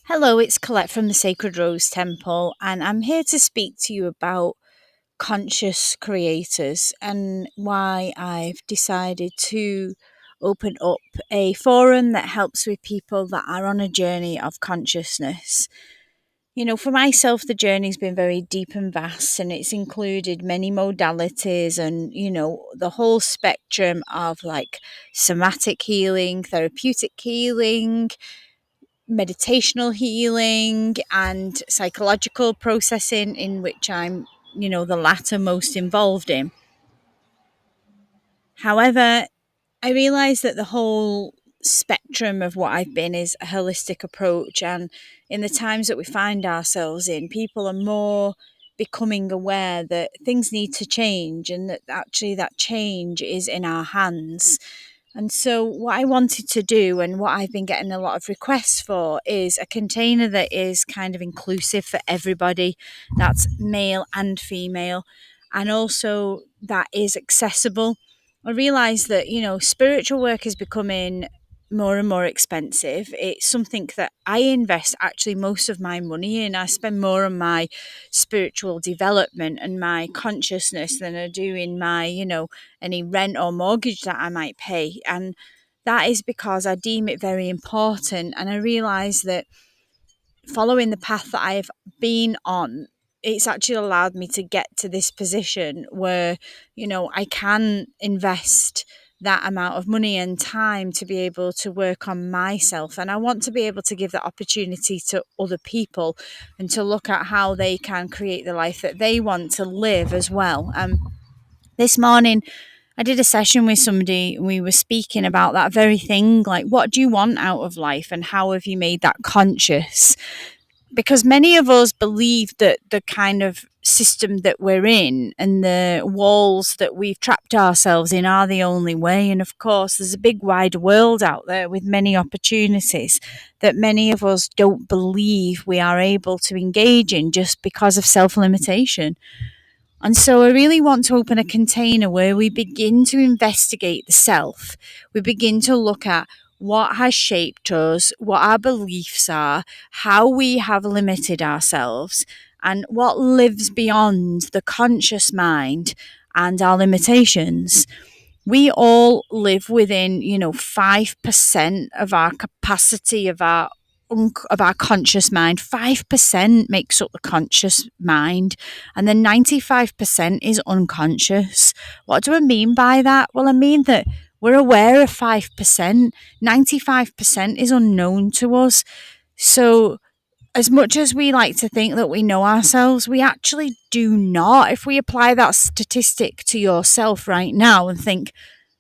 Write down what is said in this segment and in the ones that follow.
Hello, it's Colette from the Sacred Rose Temple, and I'm here to speak to you about conscious creators and why I've decided to open up a forum that helps with people that are on a journey of consciousness. For myself, the journey's been very deep and vast, and it's included many modalities and, the whole spectrum of like somatic healing, therapeutic healing, meditational healing and psychological processing, in which I'm, the latter most involved in. However, I realize that the whole spectrum of what I've been is a holistic approach. And in the times that we find ourselves in, people are more becoming aware that things need to change and that actually that change is in our hands. And so, what I wanted to do, and what I've been getting a lot of requests for, is a container that is kind of inclusive for everybody, that's male and female, and also that is accessible. I realise that, spiritual work is becoming more and more expensive. It's something that I invest actually most of my money in. I spend more on my spiritual development and my consciousness than I do in my, any rent or mortgage that I might pay. And that is because I deem it very important. And I realise that following the path that I've been on, it's actually allowed me to get to this position where, I can invest that amount of money and time to be able to work on myself. And I want to be able to give that opportunity to other people and to look at how they can create the life that they want to live as well. This morning, I did a session with somebody and we were speaking about that very thing, like, what do you want out of life and how have you made that conscious? Because many of us believe that the kind of system that we're in and the walls that we've trapped ourselves in are the only way. And of course, there's a big wide world out there with many opportunities that many of us don't believe we are able to engage in just because of self-limitation. And so I really want to open a container where we begin to investigate the self. We begin to look at what has shaped us, what our beliefs are, how we have limited ourselves, and what lives beyond the conscious mind and our limitations. We all live within, 5% of our capacity of our conscious mind. 5% makes up the conscious mind, and then 95% is unconscious. What do I mean by that? Well, I mean that we're aware of 5%. 95% is unknown to us. So as much as we like to think that we know ourselves, we actually do not. If we apply that statistic to yourself right now and think,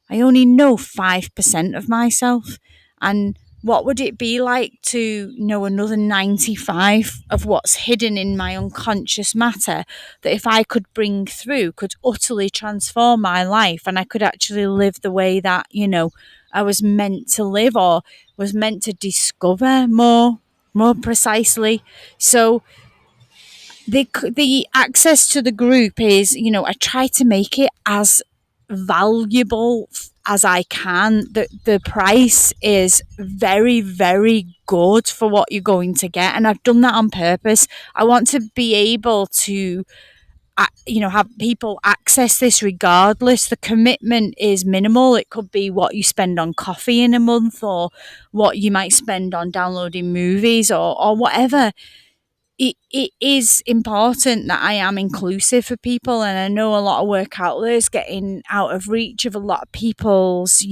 I only know 5% of myself, and what would it be like to know another 95 of what's hidden in my unconscious matter that if I could bring through could utterly transform my life, and I could actually live the way that, I was meant to live, or was meant to discover more precisely. So the access to the group is, I try to make it as valuable as I can. The price is very, very good for what you're going to get, and I've done that on purpose. I want to be able to have people access this regardless. The commitment is minimal. It could be what you spend on coffee in a month, or what you might spend on downloading movies, or whatever. It is important that I am inclusive for people, and I know a lot of work out there is getting out of reach of a lot of people's,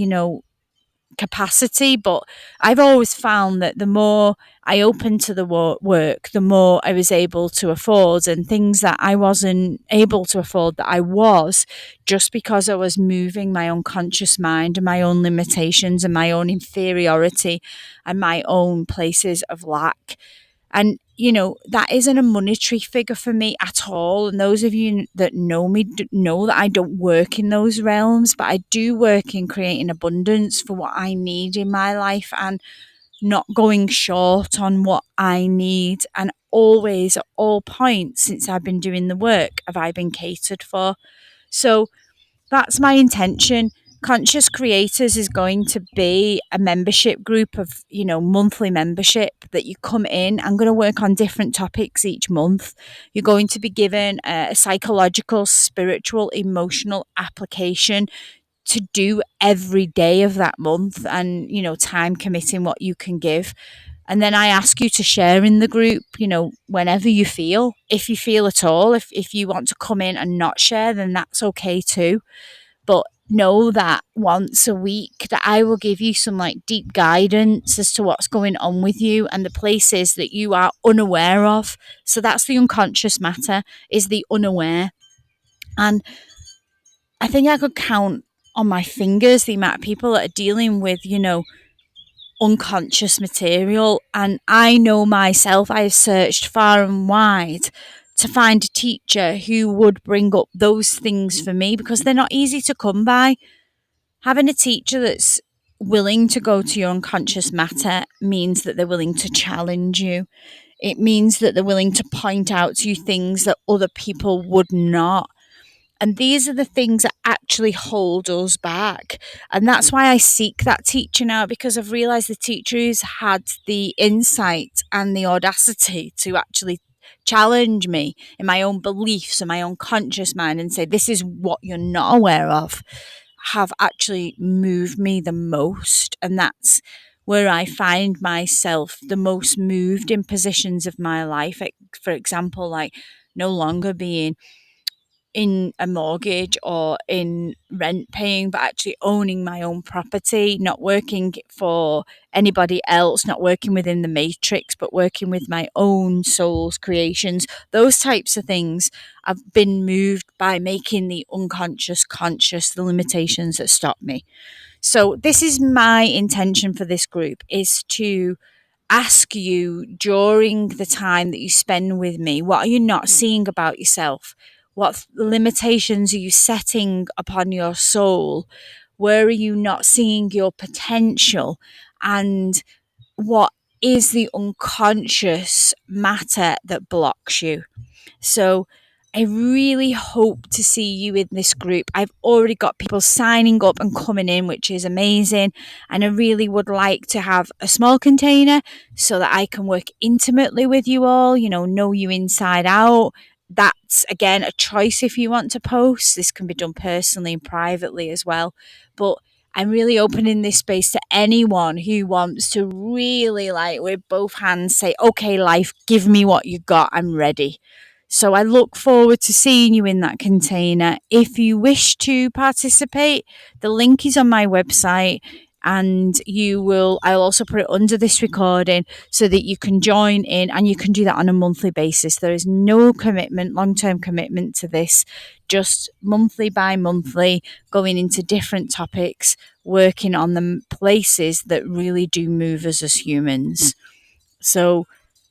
capacity. But I've always found that the more I opened to the work, the more I was able to afford, and things that I wasn't able to afford that I was, just because I was moving my unconscious mind and my own limitations and my own inferiority and my own places of lack. And, that isn't a monetary figure for me at all. And those of you that know me know that I don't work in those realms, but I do work in creating abundance for what I need in my life and not going short on what I need. And always, at all points since I've been doing the work, have I been catered for. So that's my intention. Conscious Creators is going to be a membership group of, monthly membership that you come in. I'm going to work on different topics each month. You're going to be given a psychological, spiritual, emotional application to do every day of that month, and, time committing what you can give. And then I ask you to share in the group, whenever you feel, if you feel at all. If you want to come in and not share, then that's okay too. But know that once a week that I will give you some like deep guidance as to what's going on with you and the places that you are unaware of. So that's the unconscious matter, is the unaware. And I think I could count on my fingers the amount of people that are dealing with, unconscious material. And I know myself, I have searched far and wide to find a teacher who would bring up those things for me, because they're not easy to come by. Having a teacher that's willing to go to your unconscious matter means that they're willing to challenge you. It means that they're willing to point out to you things that other people would not. And these are the things that actually hold us back. And that's why I seek that teacher now, because I've realized the teacher who's had the insight and the audacity to actually challenge me in my own beliefs and my own conscious mind and say, this is what you're not aware of, have actually moved me the most. And that's where I find myself the most moved in positions of my life. For example, like no longer being in a mortgage or in rent paying, but actually owning my own property, not working for anybody else, not working within the matrix, but working with my own soul's creations. Those types of things. I've been moved by making the unconscious conscious, the limitations that stop me. So this is my intention for this group, is to ask you during the time that you spend with me, what are you not seeing about yourself? What limitations are you setting upon your soul? Where are you not seeing your potential? And what is the unconscious matter that blocks you? So I really hope to see you in this group. I've already got people signing up and coming in, which is amazing. And I really would like to have a small container so that I can work intimately with you all, know you inside out. That's, again, a choice if you want to post. This can be done personally and privately as well. But I'm really opening this space to anyone who wants to really, like, with both hands say, okay, life, give me what you got. I'm ready. So I look forward to seeing you in that container. If you wish to participate, the link is on my website, and I'll also put it under this recording so that you can join in, and you can do that on a monthly basis. There is no commitment, long-term commitment to this, just monthly by monthly, going into different topics, working on the places that really do move us as humans. So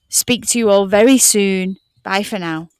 speak to you all very soon. Bye for now.